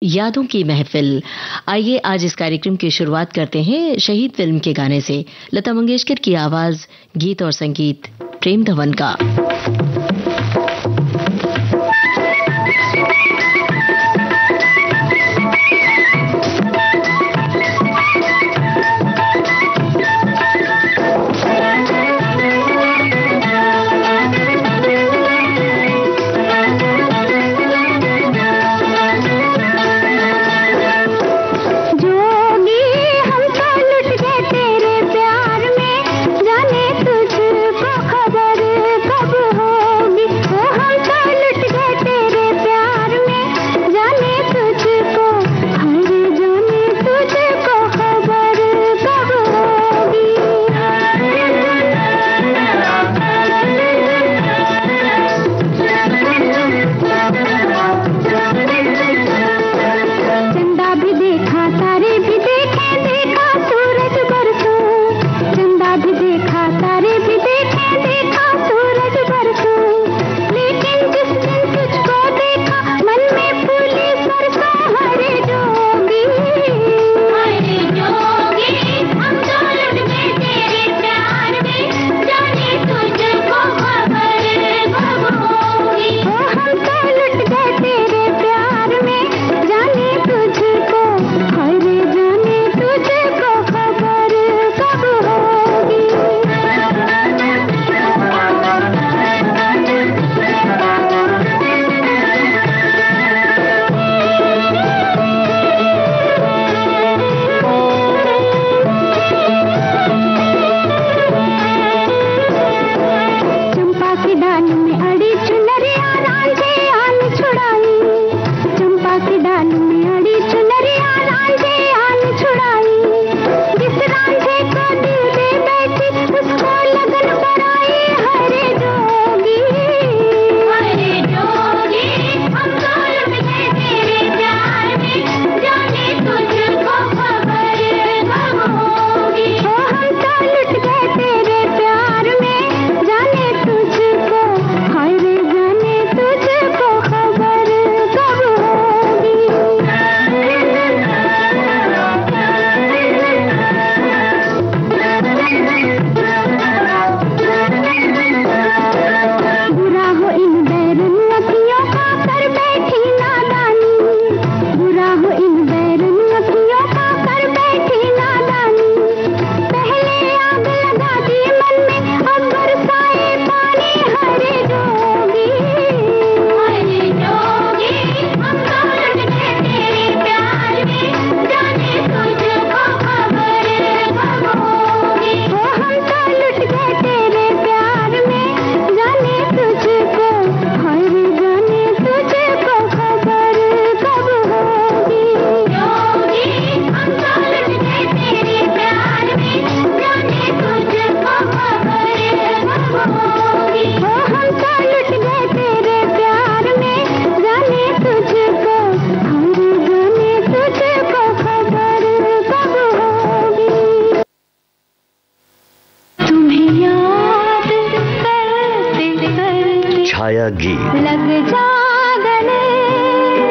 यादों की महफिल। आइए आज इस कार्यक्रम की शुरुआत करते हैं शहीद फिल्म के गाने से। लता मंगेशकर की आवाज, गीत और संगीत प्रेम धवन का।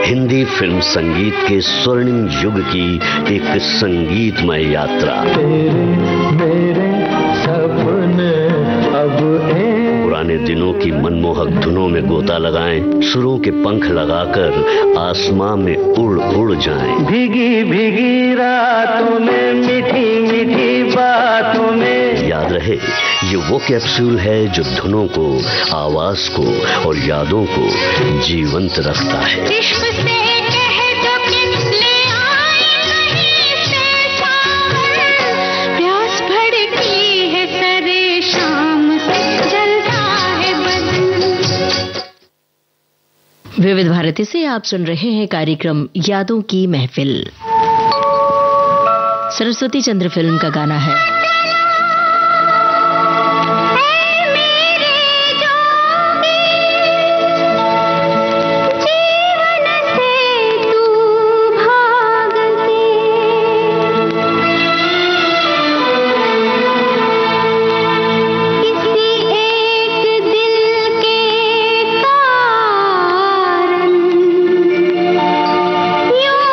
हिंदी फिल्म संगीत के स्वर्णिम युग की एक संगीतमय यात्रा। मेरे सपने अब पुराने दिनों की मनमोहक धुनों में गोता लगाएं, सुरों के पंख लगाकर आसमां में उड़ उड़ जाएं। भीगी भीगी रातों में, मीठी मीठी बातों में। याद रहे, ये वो कैप्सूल है जो धुनों को, आवाज को और यादों को जीवंत रखता है। विविध भारती से आप सुन रहे हैं कार्यक्रम यादों की महफिल। सरस्वती चंद्र फिल्म का गाना है। You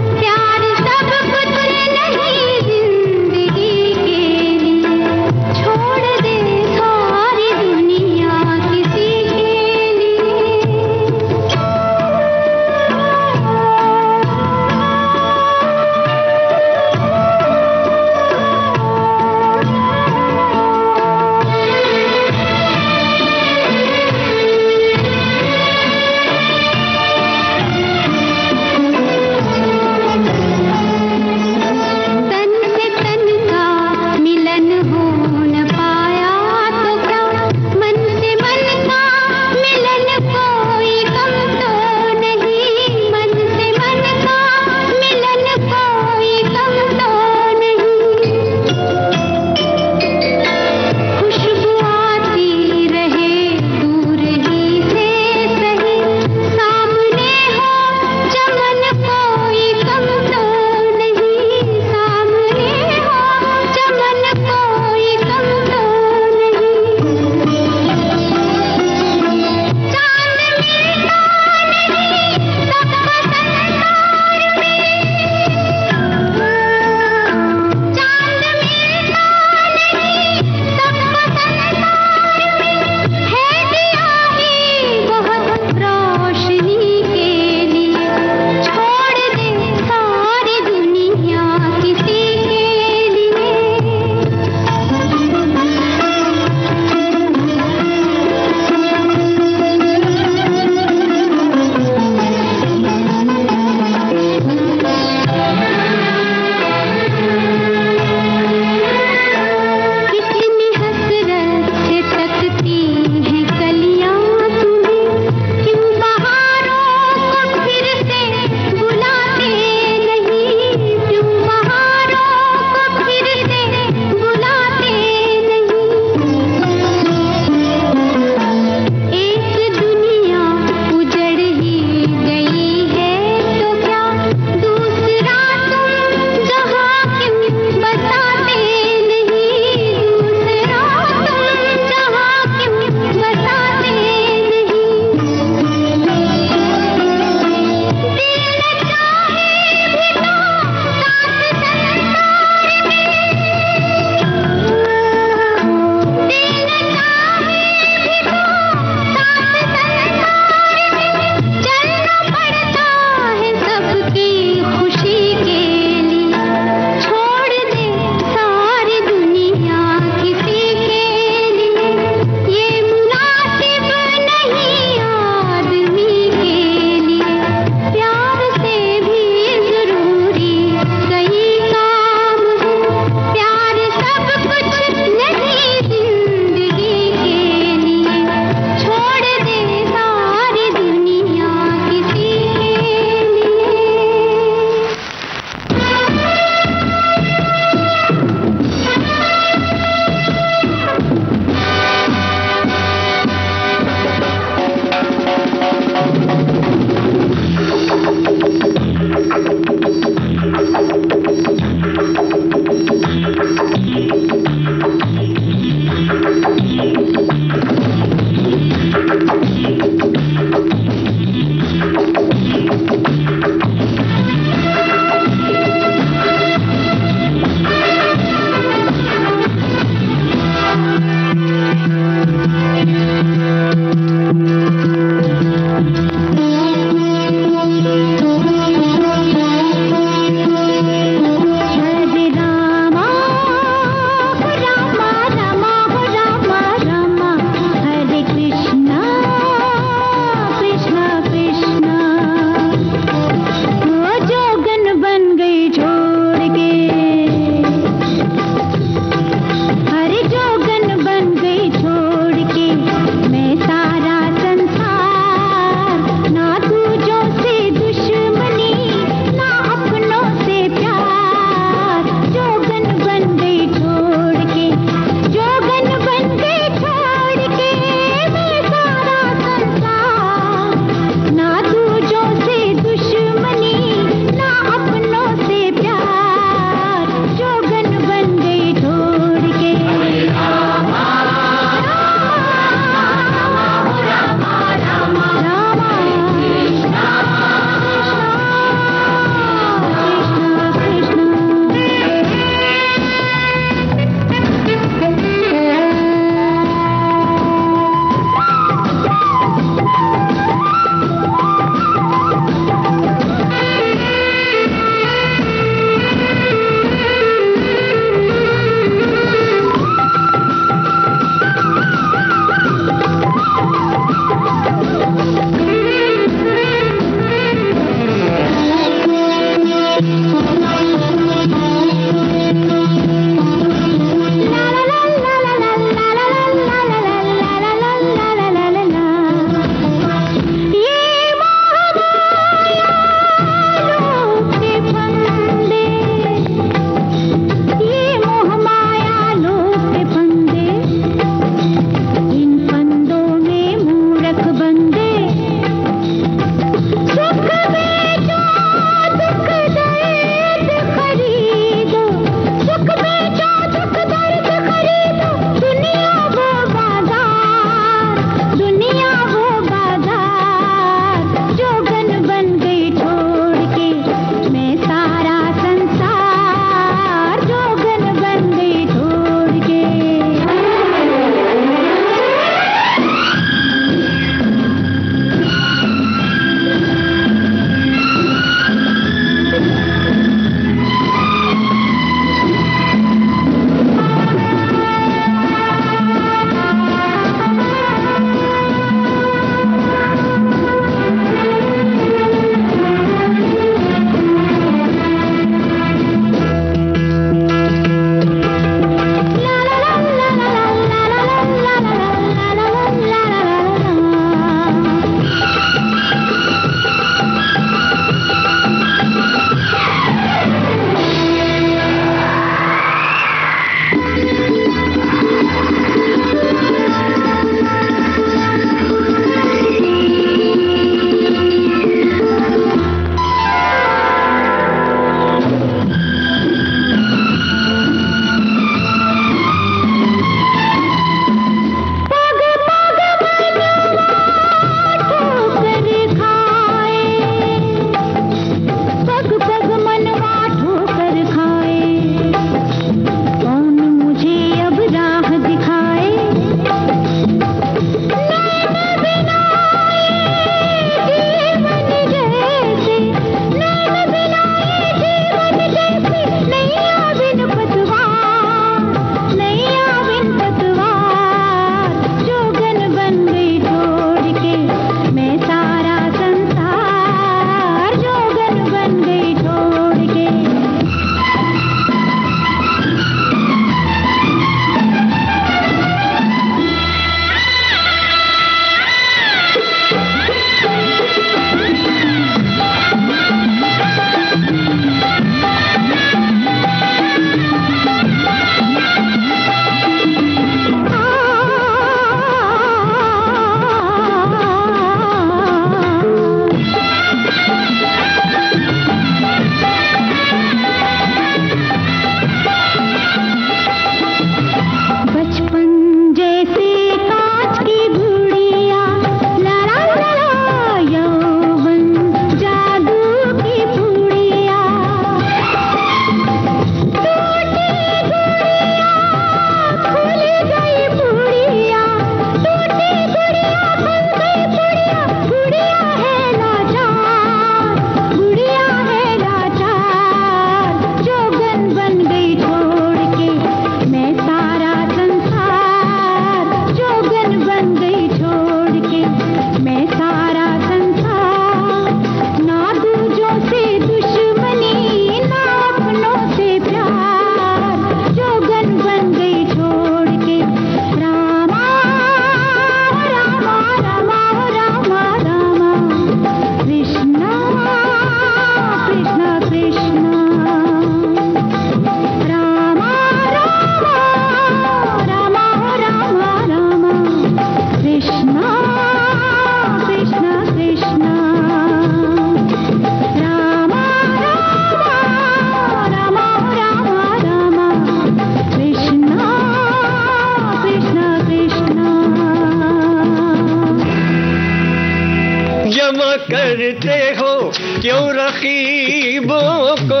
फिरते हो क्यों रकीबों को।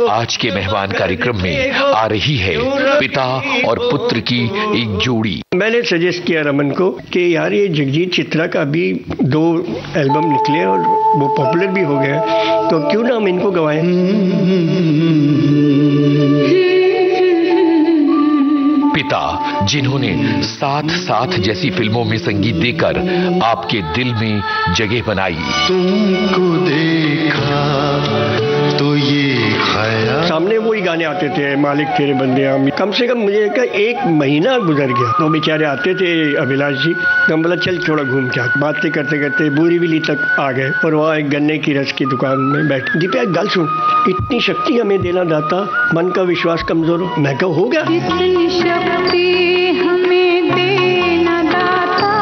आज के मेहमान कार्यक्रम में आ रही है पिता और पुत्र की एक जोड़ी। मैंने सजेस्ट किया रमन को कि यार ये जगजीत चित्रा का भी 2 एल्बम निकले और वो पॉपुलर भी हो गया, तो क्यों ना हम इनको गवाएं। पिता जिन्होंने साथ साथ जैसी फिल्मों में संगीत देकर आपके दिल में जगह बनाई। तुमको देखा तो ये ख्याल। सामने वही गाने आते थे, मालिक तेरे बंदे आम। कम से कम मुझे 1 महीना गुजर गया। तो बेचारे आते थे अभिलाष जी, हम बोला चल थोड़ा घूम के आते। बातें करते करते बोरीवली तक आ गए और वहाँ एक गन्ने की रस की दुकान में बैठे। दीपा एक गल सुन, इतनी शक्ति हमें देना दाता, मन का विश्वास कमजोर हो। मैं कहा हो गया। इतनी शक्ति हमें देना दाता।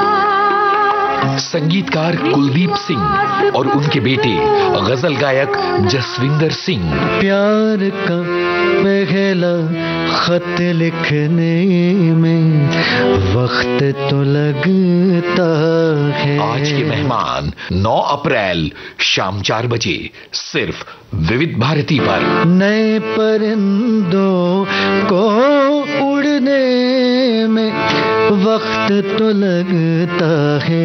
संगीतकार कुलदीप सिंह और उनके बेटे गजल गायक जसविंदर सिंह। प्यार का पहला खत लिखने में वक्त तो लगता है। आज के मेहमान 9 अप्रैल शाम 4 बजे सिर्फ विविध भारती पर। नए परिंदों को उड़ने में वक्त तो लगता है।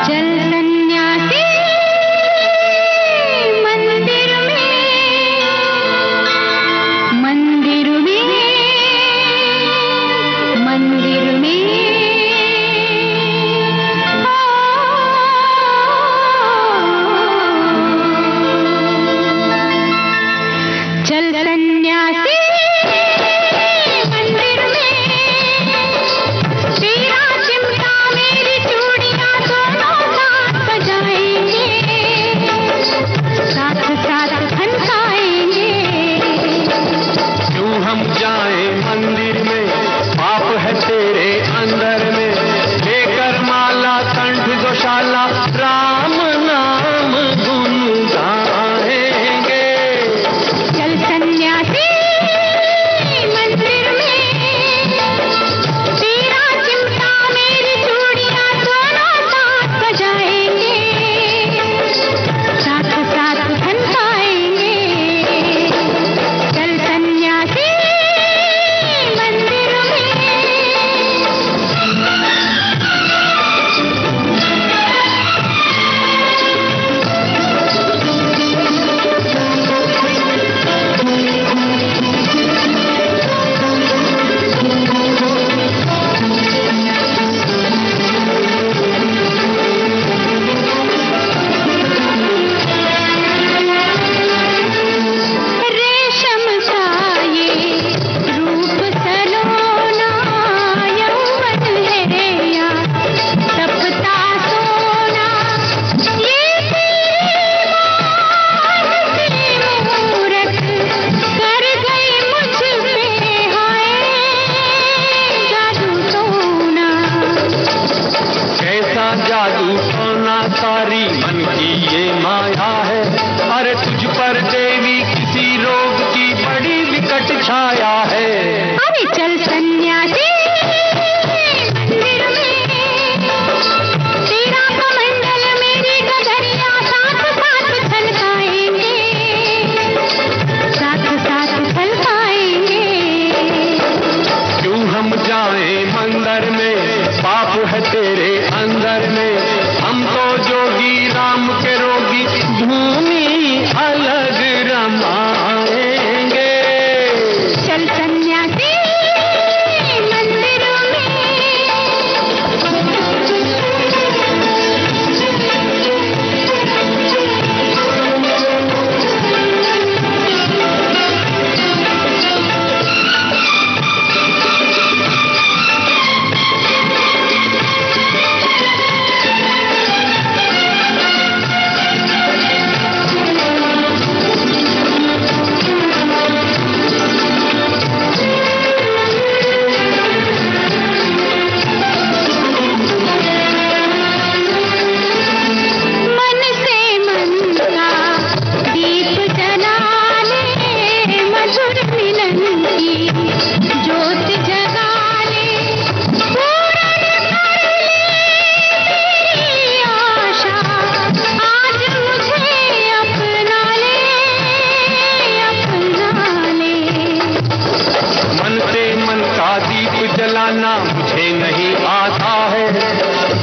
चल सन्यासी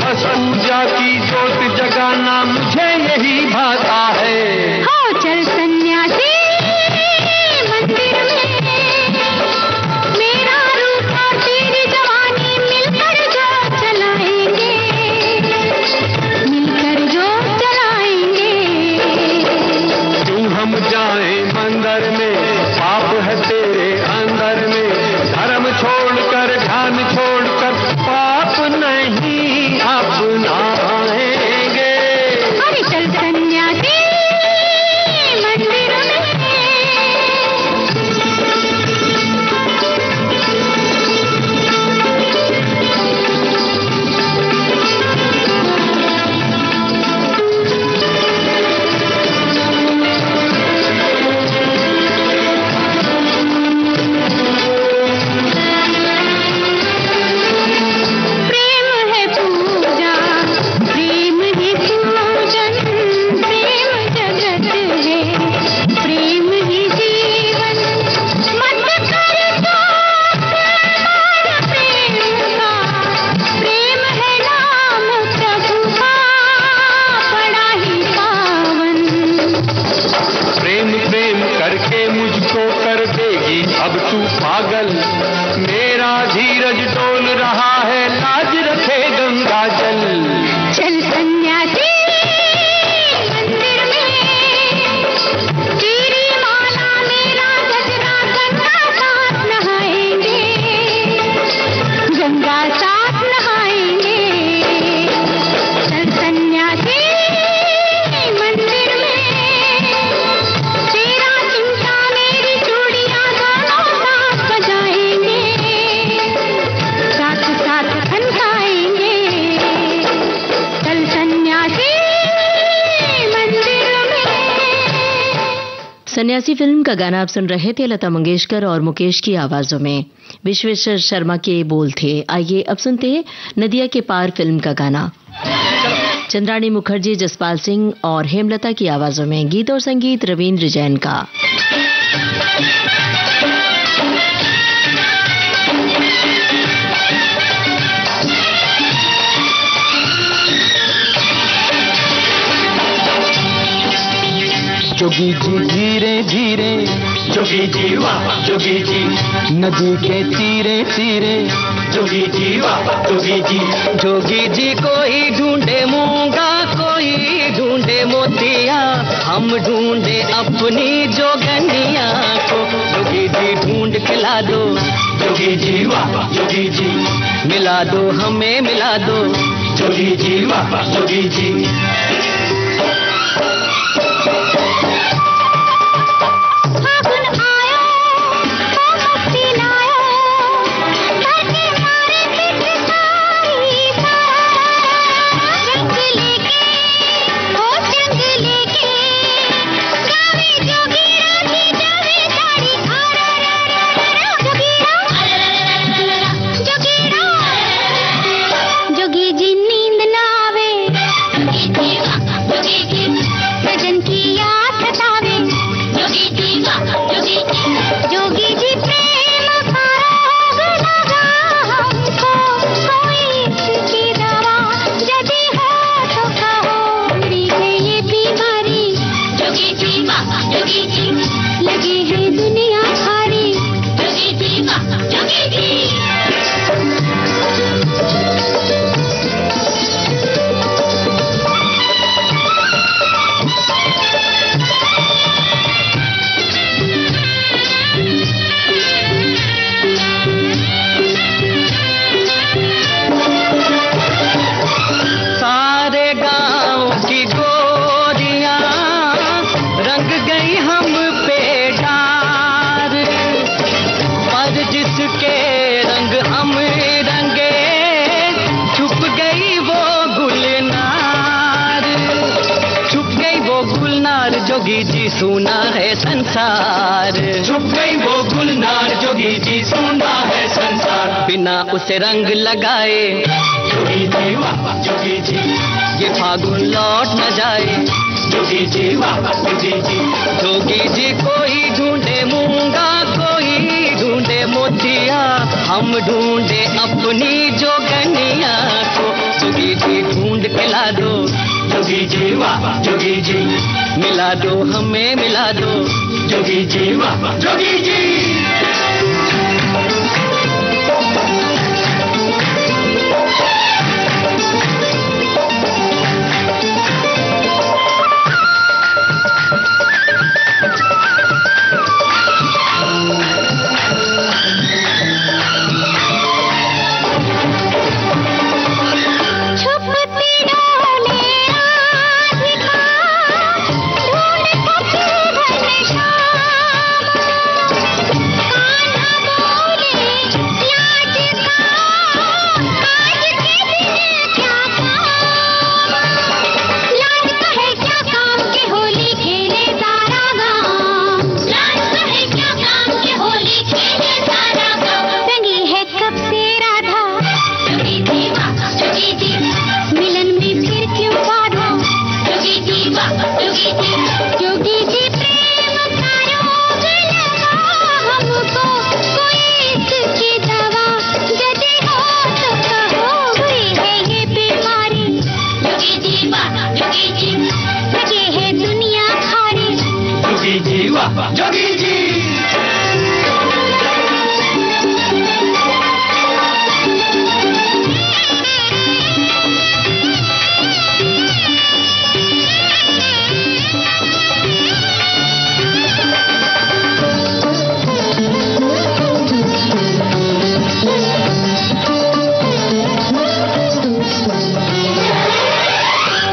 बस पूजा की जोत जगाना मुझे यही भाता है। हो चल सन्यासी मंदिर में, मेरा रूप और तेरी जवानी मिलकर जो चलाएंगे, मिलकर जो चलाएंगे। क्यों हम जाएं मंदिर में, पाप है तेरे अंदर में, धर्म छोड़कर ध्यान छोड़कर पाप नहीं अपनाएंगे। अरे चल सन्यासी मंदिर में। अब तू पागल, मेरा धीरज डोल रहा है, लाज रखे गंगा जल। चल सन्यासी मंदिर में, तेरी माला मेरा गजरा गंगा साथ नहाएंगे, गंगा साथ नहाएंगे। चल सन्यासी मंदिर में, तेरा चिमटा मेरी चूड़ियां दोनों साथ बजाएंगे, साथ साथ खनकाएंगे। चल सन्यासी मंदिर में। सन्यासी फिल्म का गाना आप सुन रहे थे लता मंगेशकर और मुकेश की आवाजों में। विश्वेश्वर शर्मा के बोल थे। आइए अब सुनते हैं नदिया के पार फिल्म का गाना। चंद्राणी मुखर्जी, जसपाल सिंह और हेमलता की आवाजों में। गीत और संगीत रवींद्र जैन का। जोगी जी धीरे धीरे, जोगी जी वाह जोगी जी, नदी के तीरे तीरे, जोगी जी वाह जोगी जी। जोगी जी कोई ढूंढे मूंगा, कोई ढूंढे मोतिया, हम ढूंढे अपनी जोगनिया को। जोगी जी ढूंढ खिला दो, जोगी जी वाह जोगी जी, मिला दो हमें मिला दो, जोगी जी वाह जोगी जी। जोगी जी सुना है संसार, छुप गई वो गुलनार, जोगी जी सुना है संसार। बिना उसे रंग लगाए, जोगी जी वाह जोगी जी, ये फागुन लौट न जाए, जोगी जी वाह जोगी जी। जोगी जी कोई ढूंढे मूंगा, कोई ढूंढे मोतिया, हम ढूंढे अपनी जोगनिया को। जोगी जी ढूंढ के ला दो, जोगी जी वाह जोगी जी, मिला दो हमें मिला दो, जोगी जी वाह जोगी जी। जोगी जी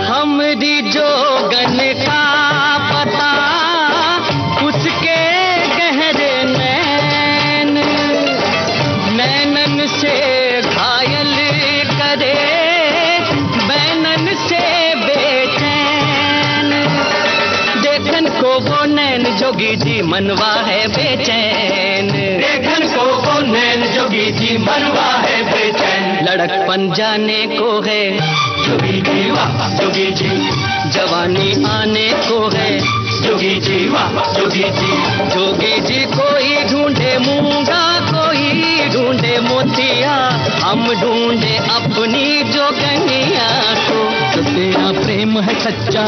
हमरी जोगन का पता उसके गहरे नैन, नैनन से घायल करे बैनन से बेचैन। देखन को वो नैन जोगी जी मनवा है बेचैन, देखन को वो नैन जोगी जी मनवा है बेचैन। लड़कपन जाने को है जोगी जी वाह जोगी जी, जवानी आने को है जोगी जी वाह जोगी जी। जोगी जी कोई ढूंढे मूंगा, कोई ढूंढे मोतिया, हम ढूंढे अपनी जोगनिया को। तो तेरा प्रेम है सच्चा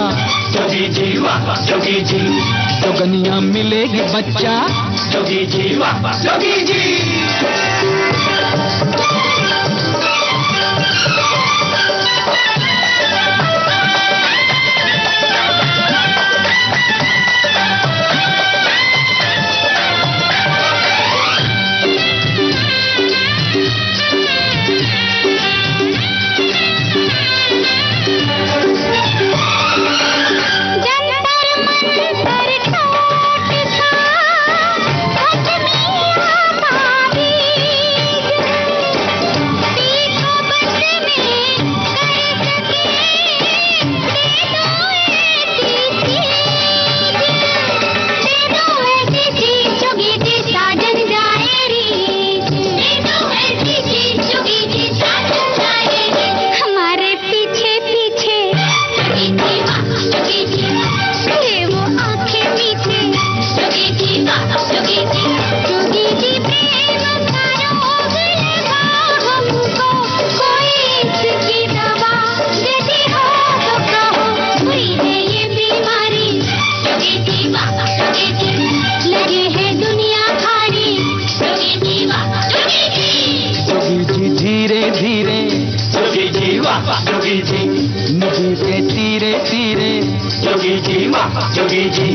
जोगी जी वाह जोगी जी, जोगनिया मिलेगी बच्चा। जोगी जी वाह जोगी जी। जोगी जी नदी के तीरे तीरे जोगी जी वाह जोगी जी,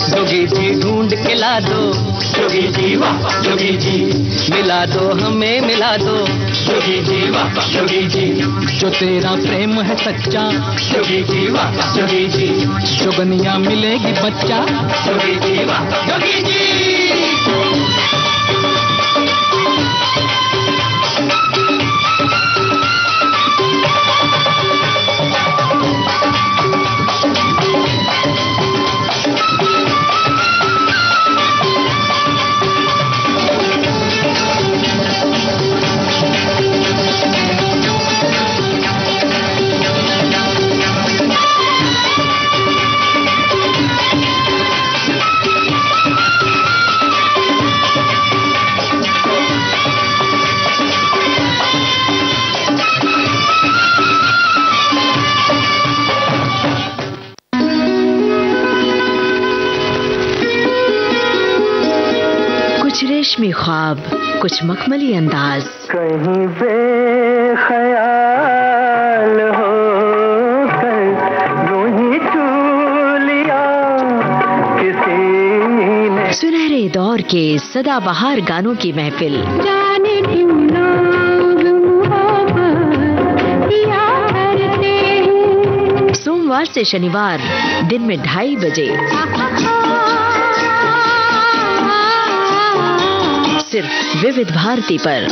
जोगी जी ढूंढ के ला दो जोगी जी वाह जोगी जी, मिला दो हमें मिला दो जोगी जी वाह जोगी जी। जो तेरा प्रेम है सच्चा जोगी जी वाह जोगी जी, जोगनिया मिलेगी बच्चा। जोगी जी वाह जोगी जी। रेशमी ख्वाब, कुछ मखमली अंदाज। कहीं बेख्याल हो कर यूं ही छू लिया किसी ने। सुनहरे दौर के सदाबहार गानों की महफिल। जाने क्यों लोग मोहब्बत किया करते हैं। सोमवार से शनिवार दिन में 2:30 बजे सिर्फ विविध भारती पर।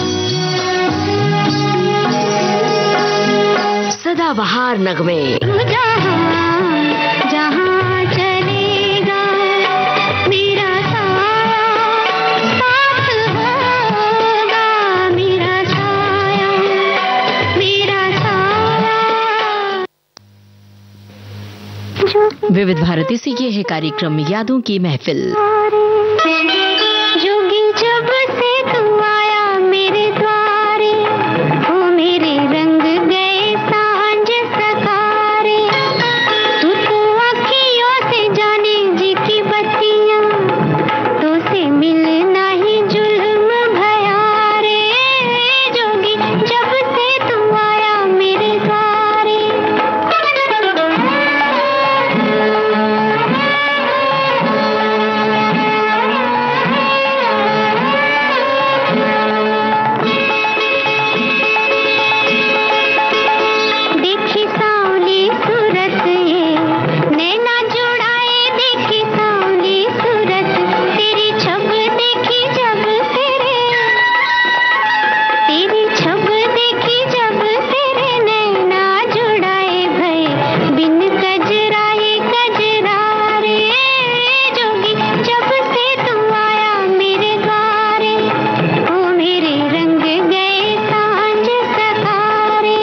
सदाबहार नगमे। जहाँ चलेगा मेरा साथ होगा, मेरा साया, मेरा साया। विविध भारती से ये है कार्यक्रम यादों की महफिल। जोगी जब से तू आया मेरे द्वारे, वो मेरे रंग गए सांझ सतारे। तू तो अखियों से जाने जी की बत्तियां, तो से मिलना ही जुल्म भया रे। जोगी जब से तू आया मेरे द्वारे। देखी सावली सूरत ये नैना जुड़ाए, देखी सावली सूरत तेरी छब देखी जब तेरी छब देखी जब तेरे नैना जुड़ाए भई बिन कजराए कजरा रे। जोगी जब से तू आया मेरे द्वारे, वो मेरे रंग गए सांझ सतारे।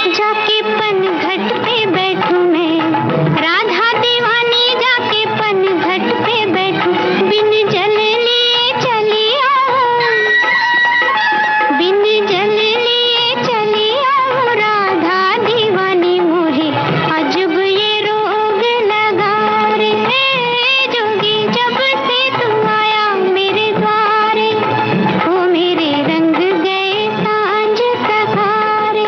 जाके पनघट पे बैठूं मैं राधा दीवानी, जाके पनघट पे बैठूं बिन जल लिए चली आऊं, बिन जल लिए चली आऊं। राधा दीवानी मोहे अजब ये रोग लगा रे। जोगी जब से तू आया मेरे द्वारे, वो मेरे रंग गए सांझ सतारे।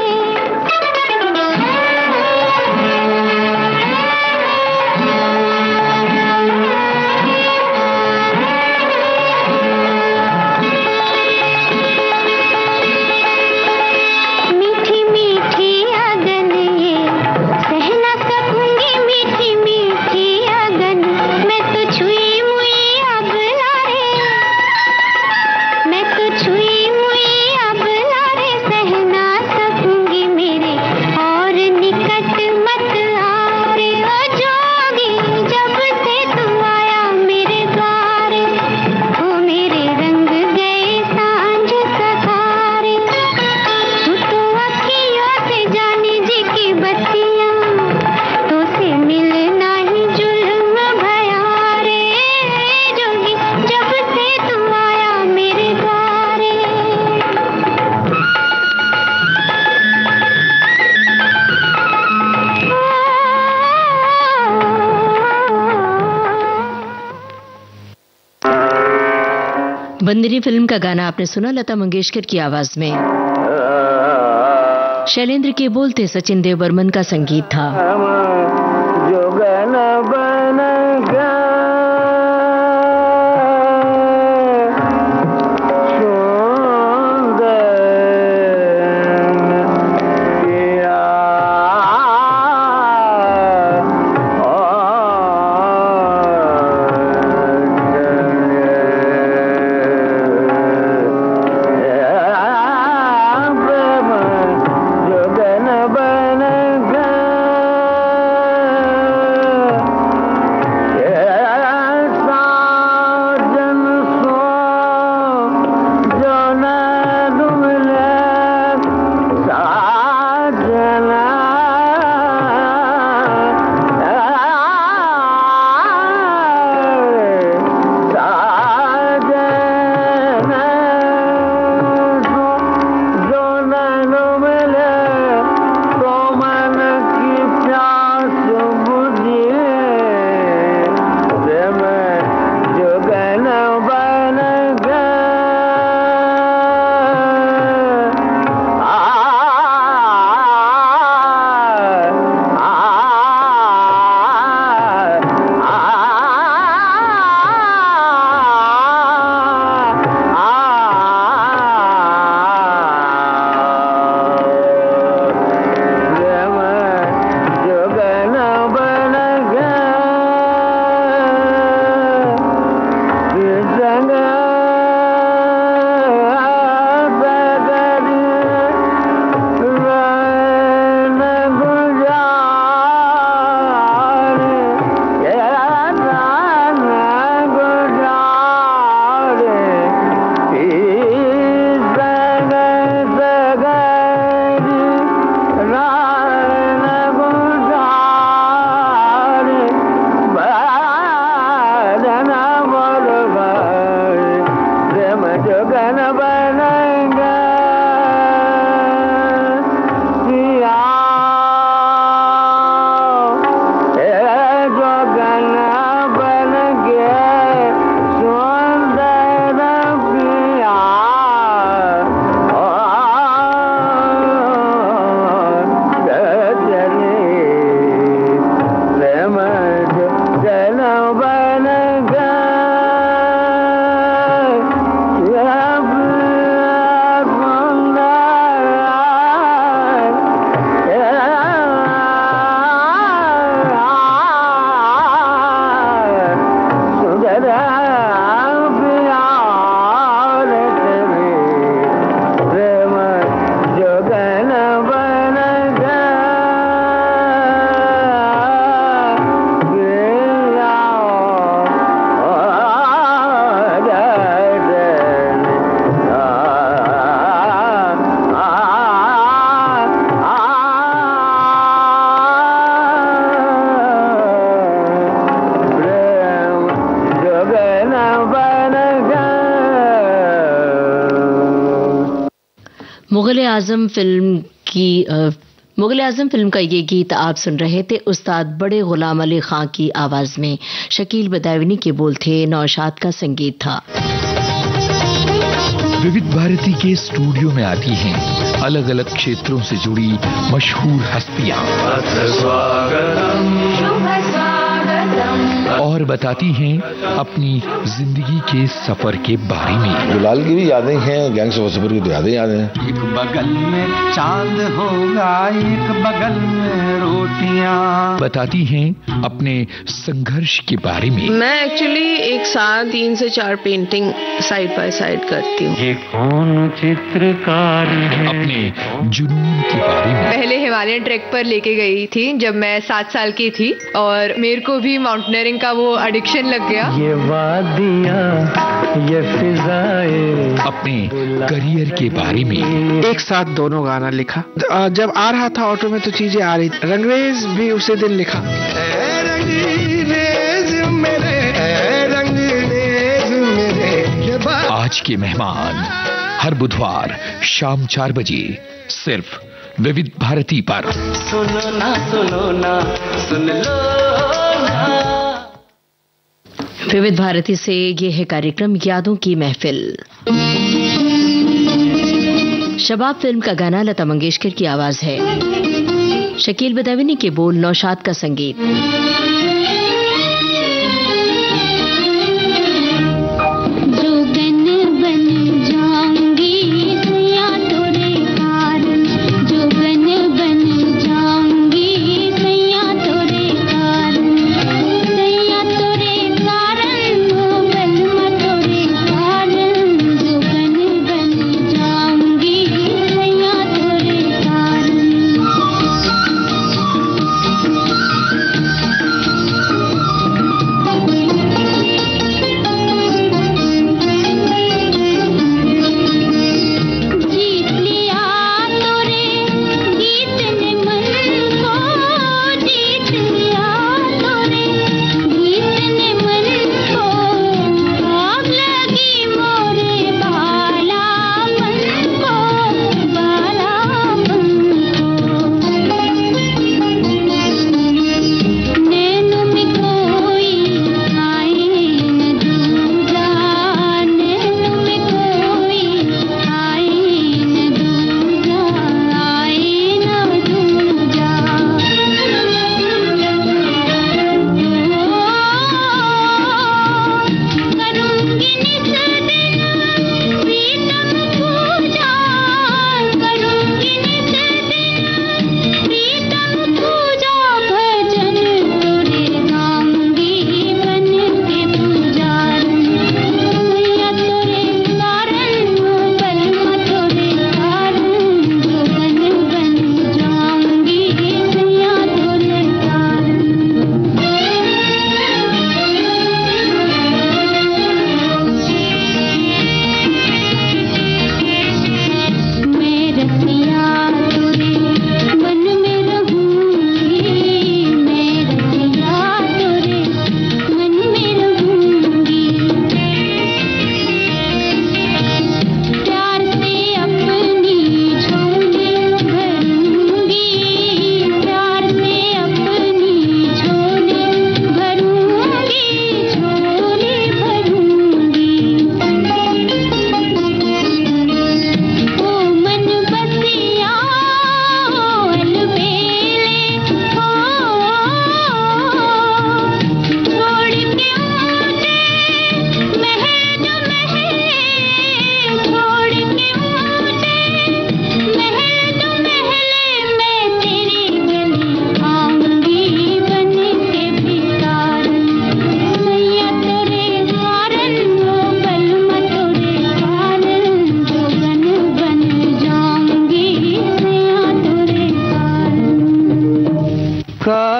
मीठी मीठी अगन ये सह न सकूंगी, मीठी मीठी अगन मैं तो छुई मुई अब लारे, मैं तो छुई मुई अब लारे। सह ना सकूंगी मेरे और निकट मत आरे। ओ जोगी जब से तू आया मेरे द्वारे, वो मेरे रंग गए सांझ सतारे। तू तो अखियों से जानी जी की बत्तियां, तो से मिलना ही जुल्म भया रे। जोगी जब से तू आया मेरे द्वारे। बंदरी फिल्म का गाना आपने सुना लता मंगेशकर की आवाज में। शैलेंद्र के बोल थे, सचिन देव बर्मन का संगीत था। हम जोगन बन गए जोगन बन गए मुगल आजम फिल्म का ये गीत आप सुन रहे थे उस्ताद बड़े गुलाम अली खां की आवाज में। शकील बदायूनी के बोल थे, नौशाद का संगीत था। विविध भारती के स्टूडियो में आती हैं अलग अलग क्षेत्रों से जुड़ी मशहूर हस्तियां और बताती हैं अपनी जिंदगी के सफर के बारे में। गुलाल की भी यादें हैं, गैंग्स ऑफ वासेपुर की तो यादें हैं। एक बगल में चांद होगा, एक बगल में रोटियां। बताती हैं अपने संघर्ष के बारे में। मैं एक्चुअली एक साथ 3 से 4 पेंटिंग साइड बाय साइड करती हूँ। ये कौन चित्रकार है? अपने जुनून के बारे में। पहले हिमालयन ट्रैक पर लेके गई थी जब मैं 7 साल की थी और मेरे को भी माउंटेनियरिंग का वो एडिक्शन लग गया। ये वादियाँ, ये फिजाएं। अपने करियर के बारे में। एक साथ दोनों गाना लिखा। जब आ रहा था ऑटो में तो चीजें आ रही थी। रंगरेज भी उसी दिन लिखा। आज के मेहमान हर बुधवार शाम 4 बजे सिर्फ विविध भारती पर। सुनो ना सुन लो ना। विविध भारती से ये है कार्यक्रम यादों की महफिल। शबाब फिल्म का गाना लता मंगेशकर की आवाज है, शकील बदायूनी के बोल, नौशाद का संगीत।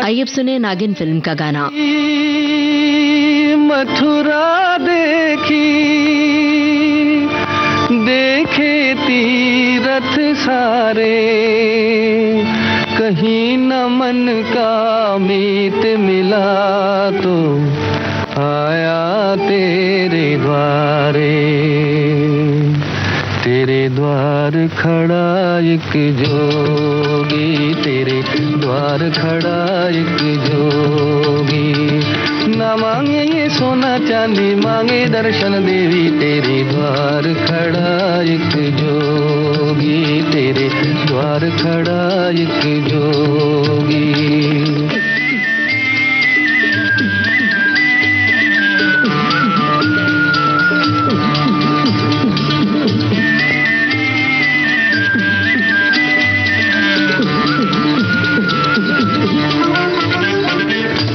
आइए अब सुने नागिन फिल्म का गाना। मथुरा देखी देखे तीरथ सारे, कहीं न मन का मीत मिला तो आया तेरे द्वारे, तेरे द्वार खड़ा एक जोगी, तेरे द्वार खड़ा एक जोगी। ना मांगे ये सोना चांदी, मांगे दर्शन देवी, तेरे द्वार खड़ा एक जोगी, तेरे द्वार खड़ा एक जोगी।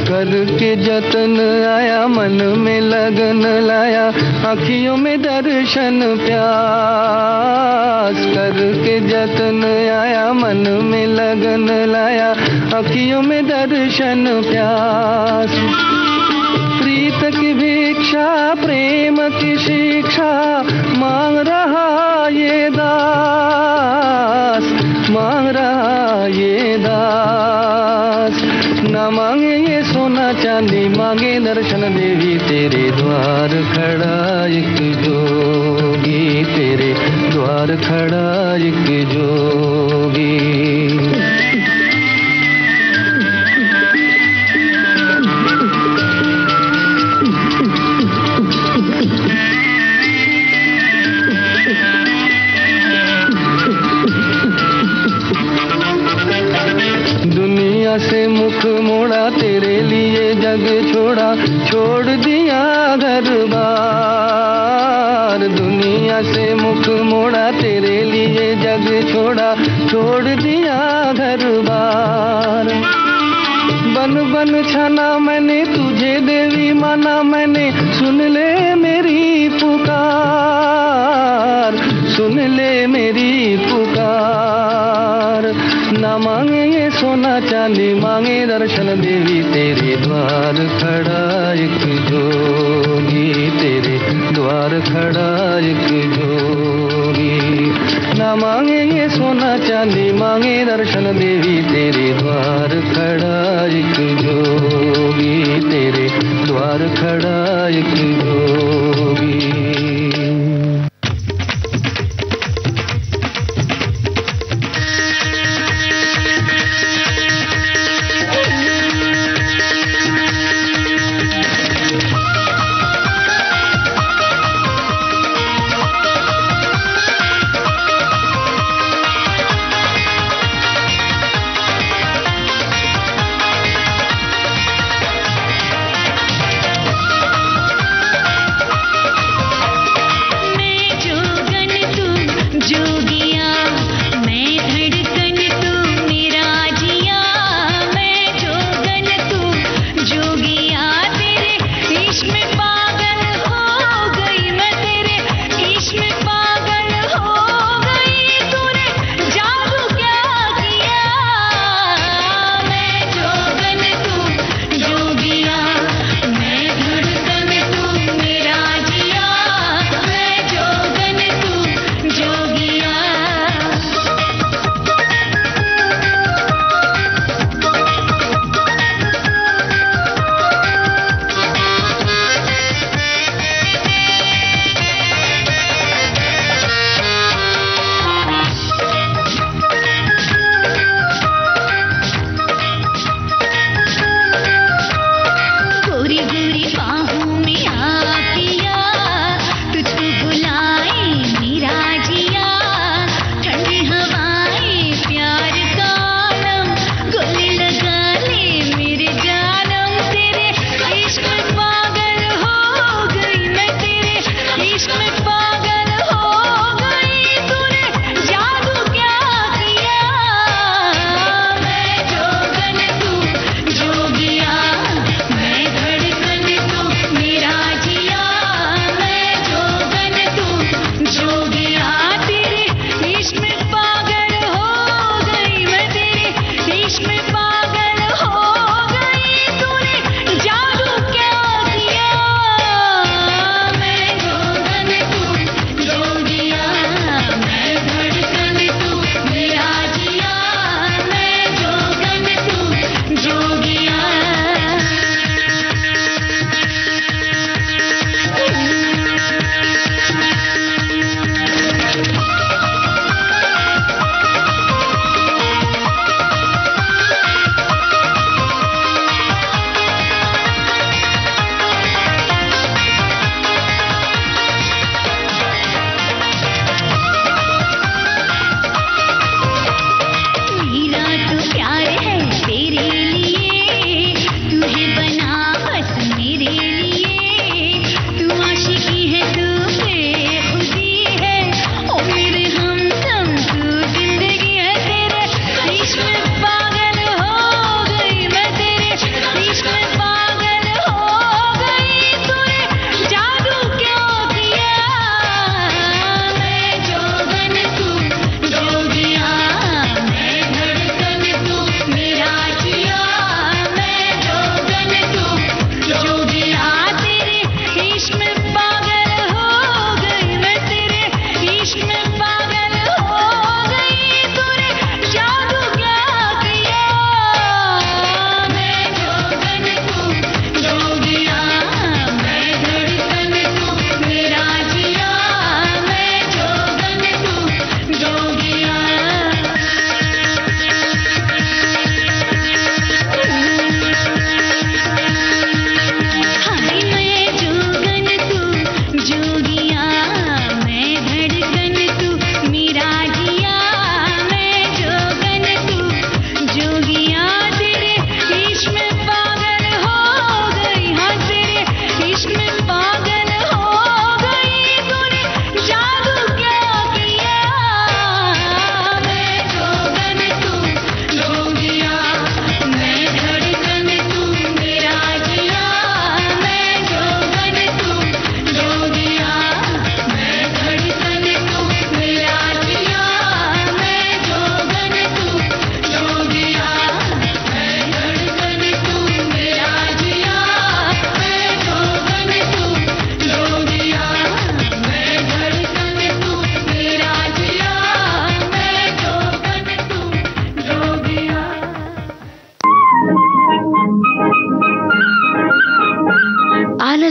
करके जतन आया, मन में लगन लाया, आँखियों में दर्शन प्यास। करके जतन आया, मन में लगन लाया, आँखियों में दर्शन प्यास। प्रीत की भिक्षा, प्रेम की शिक्षा, मांग रहा ये दास, मांग रहा ये दास। ना मांगे ये सोना चांदी, मांगे दर्शन देवी, तेरे द्वार खड़ा एक जोगी, तेरे द्वार खड़ा एक जोगी। दुनिया से मुख मोड़ा, तेरे लिए जग छोड़ा, छोड़ दिया घर बार। दुनिया से मुख मोड़ा, तेरे लिए जग छोड़ा, छोड़ दिया घर बार। बन बन छाना मैंने तुझे देवी, माना मैंने, सुन ले मेरी पुकार, सुन ले मेरी पुकार। ना मांगे ये सोना चांदी, मांगे दर्शन देवी, तेरे द्वार खड़ा एक जोगी, तेरे द्वार खड़ा एक जोगी। ना मांगे ये सोना चांदी, मांगे दर्शन देवी, तेरे द्वार खड़ा एक जोगी, तेरे द्वार खड़ा एक जोगी।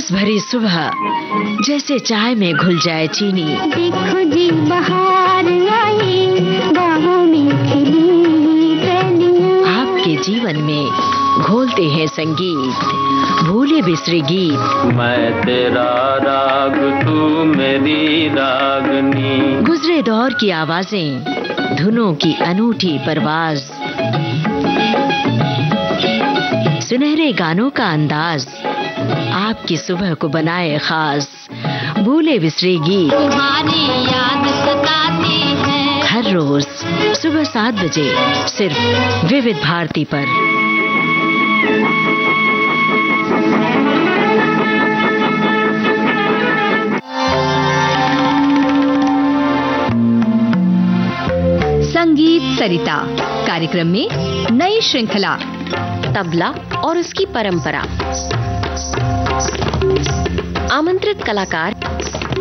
उमस भरी सुबह जैसे चाय में घुल जाए चीनी। देखो जी बहार आई, बाहों में खिली कलियां। आपके जीवन में घोलते हैं संगीत, भूले बिसरे गीत। मैं तेरा राग, तू मेरी रागनी। गुजरे दौर की आवाजें, धुनों की अनूठी परवाज, सुनहरे गानों का अंदाज आपकी सुबह को बनाए खास। भूले बिसरे गीत तुम्हारी याद सताती है। हर रोज सुबह 7 बजे सिर्फ विविध भारती पर। संगीत सरिता कार्यक्रम में नई श्रृंखला, तबला और उसकी परंपरा। आमंत्रित कलाकार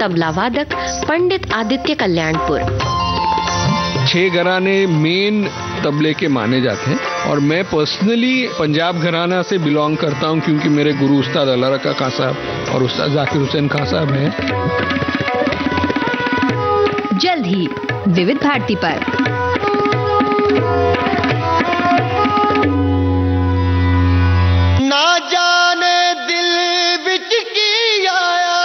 तबला वादक पंडित आदित्य कल्याणपुर। 6 घराने मेन तबले के माने जाते हैं और मैं पर्सनली पंजाब घराना से बिलोंग करता हूं, क्योंकि मेरे गुरु उस्ताद अल्लाह रखा खां साहब और उस्ताद जाकिर हुसैन खां साहब हैं। जल्द ही विविध भारती पर। ना जाने दिल विच की आया,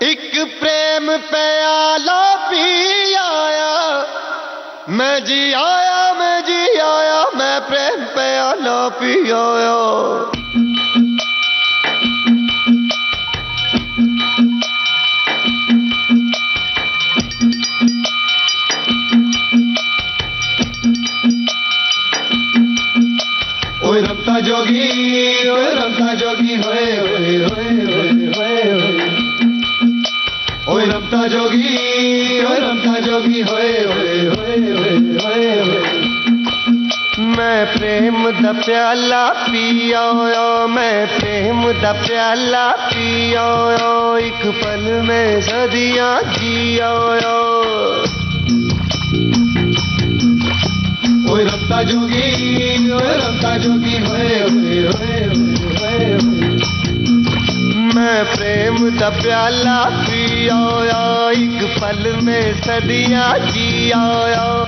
एक प्रेम प्याला पी आया। मैं जी आया, मैं जी आया, मैं प्रेम प्याला पी आया। ओए रमता जोगी, ओए रमता जोगी, होए होए होए होए होए। ओए रमता जोगी, ओए रमता जोगी, होए होए होए होए होए। मैं प्रेम दा प्याला पिया, मैं प्रेम दा प्याला पिया। एक पल में सदियां जिया। ओए रमता जोगी, ओए रमता जोगी, होए होए होए होए होए। मैं प्रेम दा प्याला पिया, एक पल में सदियां जिया।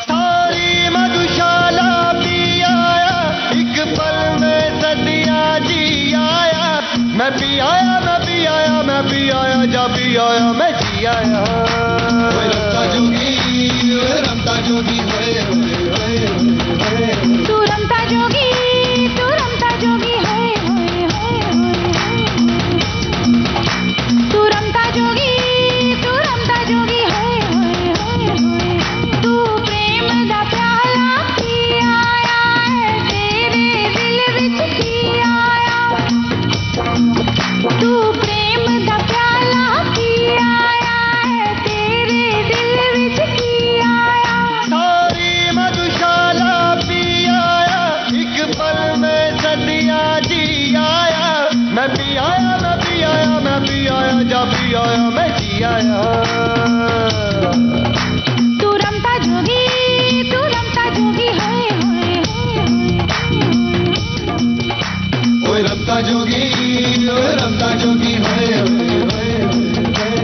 सारी मधुशाला पिया, एक पल में सदियां जिया। मैं पी आया, मैं पी आया, मैं पी आया, जा पी आया, मैं जी आया। ओए रमता जोगी, ओए रमता जोगी, होए होए होए होए। तू रमता जोगी, तू रमता जोगी, होए होए होए होए। तू रमता जोगी, तू रमता जोगी, होए होए होए होए। तू प्रेम दा प्याला पी आया है, तेरे दिल विच की आया। तू प्रेम दा प्याला पी आया है, तेरे दिल विच की आया। सारी मधुशाला पी आया, एक पल में सदियां जी आया। मैं पी आया, मैं पी आया, मैं पी आया, जा पी आया, मैं जी आया। तू रमता जोगी, तू रमता जोगी, होए होए होए होए। ओए रमता जोगी, ओए रमता जोगी, होए होए होए होए।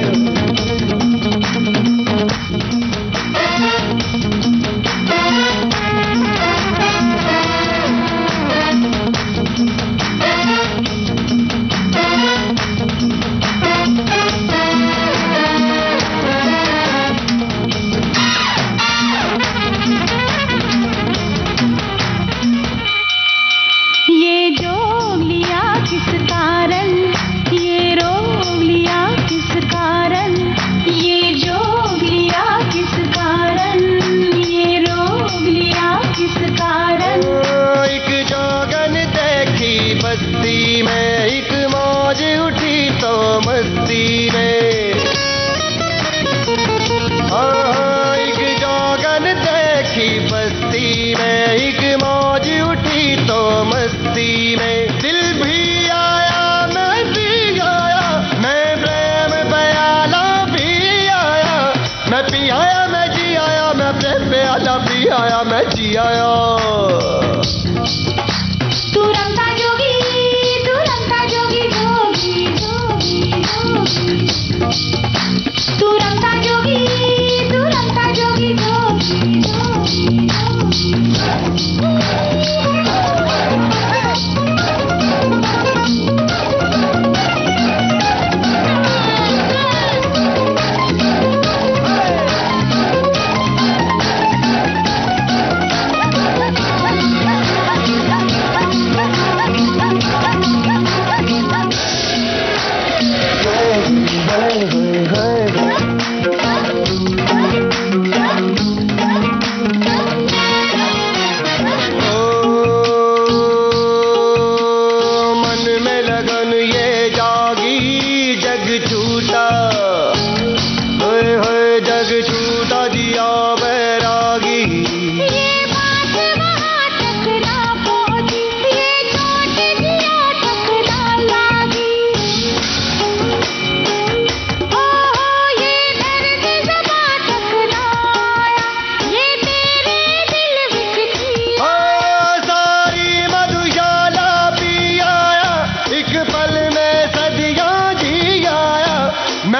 ये जोग लिया किस कारण, ये रोग लिया किस कारण। ये जोग लिया किस कारण, ये रोग लिया किस कारण। एक जोगन देखी बस्ती में, एक मौज उठी तो मस्ती में। हाँ, एक जोगन देखी बस्ती में, एक मौज उठी तो मस्ती में। दिल भी आया, मैं भी आया, मैं प्रेम प्याला भी आया। मैं पी आया, मैं जी आया, मैं प्रेम प्याला भी आया, मैं जी आया। तू रमता जोगी, तू रमता जोगी, जोगी जोगी।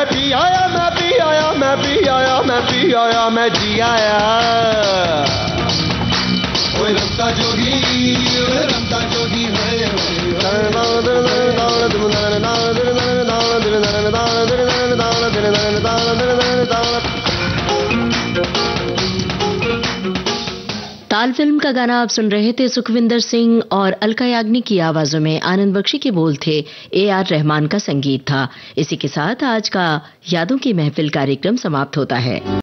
मैं पी आया मैं पी आया मैं पी आया मैं पी आया मैं जी आया ओए रमता जोगी ताल फिल्म का गाना आप सुन रहे थे। सुखविंदर सिंह और अलका याग्निक की आवाजों में आनंद बख्शी के बोल थे, AR रहमान का संगीत था। इसी के साथ आज का यादों की महफिल कार्यक्रम समाप्त होता है।